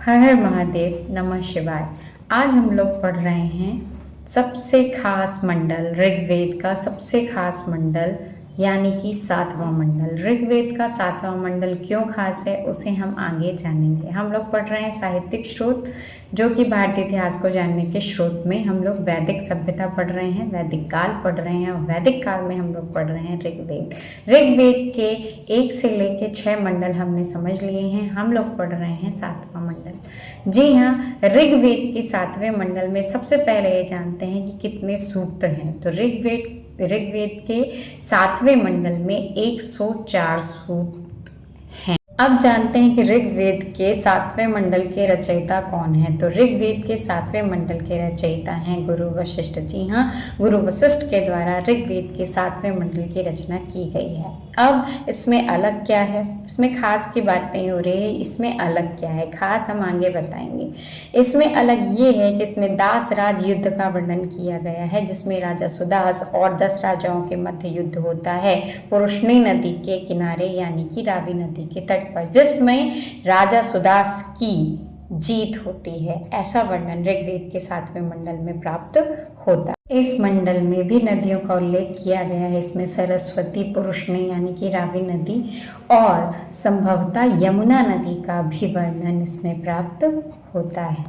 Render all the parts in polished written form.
हर हर महादेव, नमः शिवाय। आज हम लोग पढ़ रहे हैं सबसे खास मंडल, ऋग्वेद का सबसे खास मंडल यानी कि 7वां मंडल। ऋग्वेद का 7वां मंडल क्यों खास है उसे हम आगे जानेंगे। हम लोग पढ़ रहे हैं साहित्यिक स्रोत, जो कि भारतीय इतिहास को जानने के स्रोत में हम लोग वैदिक सभ्यता पढ़ रहे हैं, वैदिक काल पढ़ रहे हैं और वैदिक काल में हम लोग पढ़ रहे हैं ऋग्वेद। ऋग्वेद के 1 से लेके 6 मंडल हमने समझ लिए हैं। हम लोग पढ़ रहे हैं 7वां मंडल। जी हाँ, ऋग्वेद के 7वें मंडल में सबसे पहले ये जानते हैं कि कितने सूक्त हैं। तो ऋग्वेद के 7वें मंडल में 104 सूक्त हैं। अब जानते हैं कि ऋग्वेद के 7वें मंडल के रचयिता कौन है। तो ऋग्वेद के 7वें मंडल के रचयिता हैं गुरु वशिष्ठ। जी हाँ, गुरु वशिष्ठ के द्वारा ऋग्वेद के 7वें मंडल की रचना की गई है। अब इसमें अलग क्या है, इसमें खास की बात नहीं हो रही है, इसमें अलग क्या है खास हम आगे बताएंगे। इसमें अलग ये है कि इसमें दास राज युद्ध का वर्णन किया गया है, जिसमें राजा सुदास और 10 राजाओं के मध्य युद्ध होता है पुरुषनी नदी के किनारे यानी कि रावी नदी के तट पर, जिसमें राजा सुदास की जीत होती है। ऐसा वर्णन ऋग्वेद के 7वें मंडल में प्राप्त होता है। इस मंडल में भी नदियों का उल्लेख किया गया है। इसमें सरस्वती, पुरुषनी यानी कि रावी नदी और संभवतः यमुना नदी का भी वर्णन इसमें प्राप्त होता है।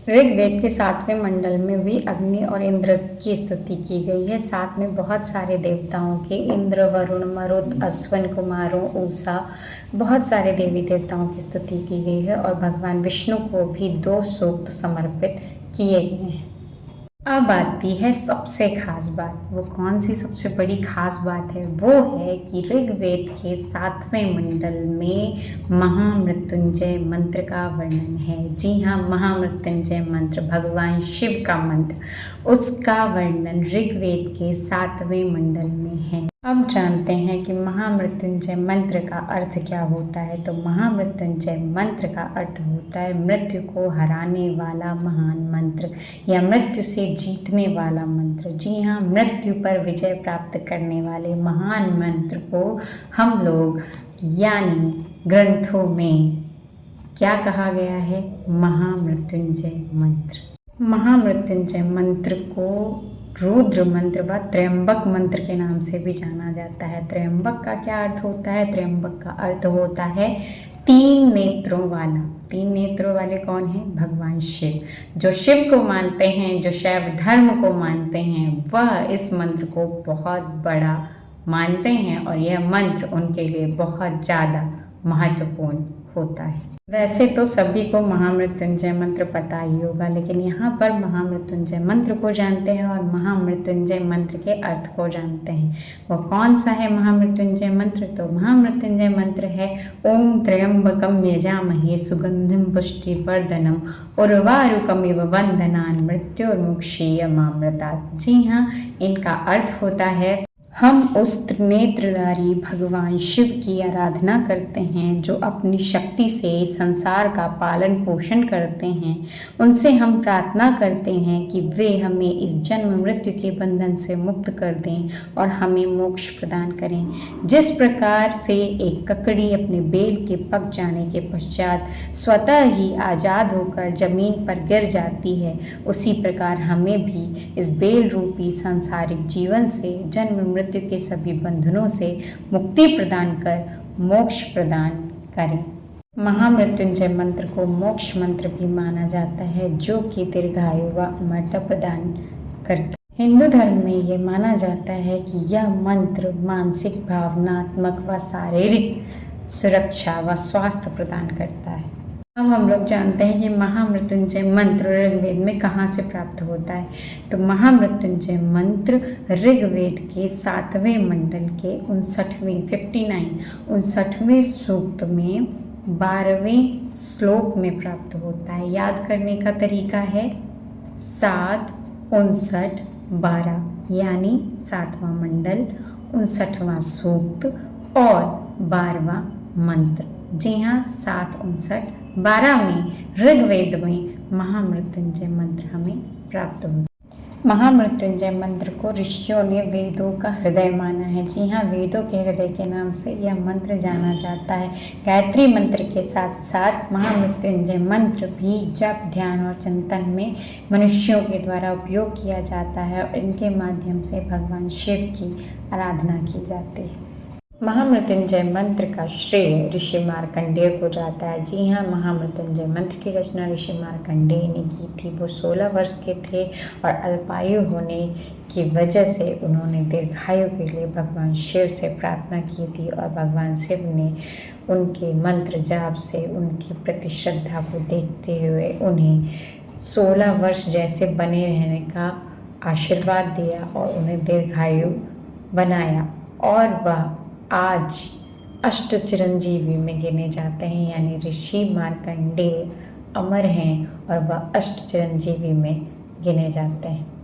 ऋग्वेद के 7वें मंडल में भी अग्नि और इंद्र की स्तुति की गई है। साथ में बहुत सारे देवताओं के, इंद्र, वरुण, मरुत, अश्विन कुमारों, उषा, बहुत सारे देवी देवताओं की स्तुति की गई है और भगवान विष्णु को भी 2 सूक्त समर्पित किए गए हैं। अब आती है सबसे खास बात। वो कौन सी सबसे बड़ी खास बात है? वो है कि ऋग्वेद के 7वें मंडल में महामृत्युंजय मंत्र का वर्णन है। जी हाँ, महामृत्युंजय मंत्र भगवान शिव का मंत्र, उसका वर्णन ऋग्वेद के 7वें मंडल में है। अब जानते हैं कि महामृत्युंजय मंत्र का अर्थ क्या होता है। तो महामृत्युंजय मंत्र का अर्थ होता है मृत्यु को हराने वाला महान मंत्र या मृत्यु से जीतने वाला मंत्र। जी हाँ, मृत्यु पर विजय प्राप्त करने वाले महान मंत्र को हम लोग यानी ग्रंथों में क्या कहा गया है? महामृत्युंजय मंत्र। महामृत्युंजय मंत्र को रुद्र मंत्र व त्र्यंबक मंत्र के नाम से भी जाना जाता है। त्र्यंबक का क्या अर्थ होता है? त्र्यंबक का अर्थ होता है 3 नेत्रों वाला। 3 नेत्रों वाले कौन है? भगवान शिव। जो शिव को मानते हैं, जो शैव धर्म को मानते हैं, वह इस मंत्र को बहुत बड़ा मानते हैं और यह मंत्र उनके लिए बहुत ज़्यादा महत्वपूर्ण होता है। वैसे तो सभी को महामृत्युंजय मंत्र पता ही होगा, लेकिन यहाँ पर महामृत्युंजय मंत्र को जानते हैं और महामृत्युंजय मंत्र के अर्थ को जानते हैं। वो कौन सा है महामृत्युंजय मंत्र? तो महामृत्युंजय मंत्र है ओम त्र्यंबकम यजामहे सुगंधिम पुष्टिवर्धनम उर्वारुकमिव वंदनान् मृत्युर्मुक्षीयमामृतात्। जी हाँ, इनका अर्थ होता है हम उस त्रिनेत्रधारी भगवान शिव की आराधना करते हैं जो अपनी शक्ति से संसार का पालन पोषण करते हैं। उनसे हम प्रार्थना करते हैं कि वे हमें इस जन्म मृत्यु के बंधन से मुक्त कर दें और हमें मोक्ष प्रदान करें। जिस प्रकार से एक ककड़ी अपने बेल के पक जाने के पश्चात स्वतः ही आज़ाद होकर जमीन पर गिर जाती है, उसी प्रकार हमें भी इस बेल रूपी सांसारिक जीवन से, जन्म मृत्यु के सभी बंधनों से मुक्ति प्रदान कर मोक्ष प्रदान करें। महामृत्युंजय मंत्र को मोक्ष मंत्र भी माना जाता है, जो कि दीर्घायु व अमरता प्रदान करता है। हिंदू धर्म में ये माना जाता है कि यह मंत्र मानसिक, भावनात्मक व शारीरिक सुरक्षा व स्वास्थ्य प्रदान करता है। अब हम लोग जानते हैं कि महामृत्युंजय मंत्र ऋग्वेद में कहाँ से प्राप्त होता है। तो महामृत्युंजय मंत्र ऋग्वेद के 7वें मंडल के 59वें सूक्त में 12वें श्लोक में प्राप्त होता है। याद करने का तरीका है 7, 59, 12 यानी 7वां मंडल, 59वां सूक्त और 12वां मंत्र। जी हाँ, 7, 59, 12 में ऋग्वेद में महामृत्युंजय मंत्र हमें प्राप्त होता है। महामृत्युंजय मंत्र को ऋषियों ने वेदों का हृदय माना है। जी हाँ, वेदों के हृदय के नाम से यह मंत्र जाना जाता है। गायत्री मंत्र के साथ साथ महामृत्युंजय मंत्र भी जप, ध्यान और चिंतन में मनुष्यों के द्वारा उपयोग किया जाता है और इनके माध्यम से भगवान शिव की आराधना की जाती है। महामृत्युंजय मंत्र का श्रेय ऋषि मार्कंडेय को जाता है। जी हाँ, महामृत्युंजय मंत्र की रचना ऋषि मार्कंडेय ने की थी। वो 16 वर्ष के थे और अल्पायु होने की वजह से उन्होंने दीर्घायु के लिए भगवान शिव से प्रार्थना की थी और भगवान शिव ने उनके मंत्र जाप से उनकी प्रति श्रद्धा को देखते हुए उन्हें 16 वर्ष जैसे बने रहने का आशीर्वाद दिया और उन्हें दीर्घायु बनाया और वह आज अष्ट चिरंजीवी में गिने जाते हैं, यानी ऋषि मार्कंडेय अमर हैं और वह अष्ट चिरंजीवी में गिने जाते हैं।